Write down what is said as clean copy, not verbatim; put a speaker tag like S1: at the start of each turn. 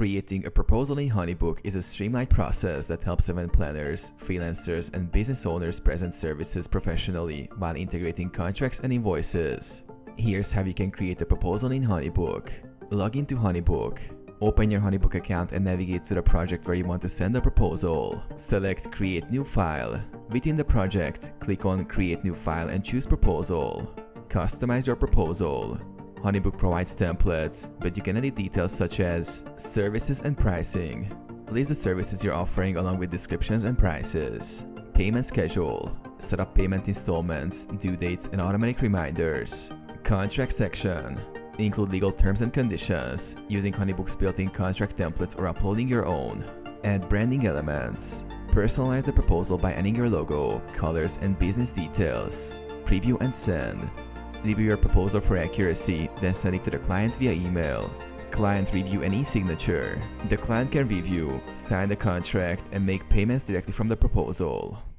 S1: Creating a proposal in HoneyBook is a streamlined process that helps event planners, freelancers, and business owners present services professionally while integrating contracts and invoices. Here's how you can create a proposal in HoneyBook. Log into HoneyBook. Open your HoneyBook account and navigate to the project where you want to send a proposal. Select Create New File. Within the project, click on Create New File and choose Proposal. Customize your proposal. HoneyBook provides templates, but you can edit details such as services and pricing. List the services you're offering along with descriptions and prices. Payment schedule. Set up payment installments, due dates, and automatic reminders. Contract section. Include legal terms and conditions, using HoneyBook's built-in contract templates or uploading your own. Add branding elements. Personalize the proposal by adding your logo, colors, and business details. Preview and send. Review your proposal for accuracy, then send it to the client via email. Client review and e-signature. The client can review, sign the contract, and make payments directly from the proposal.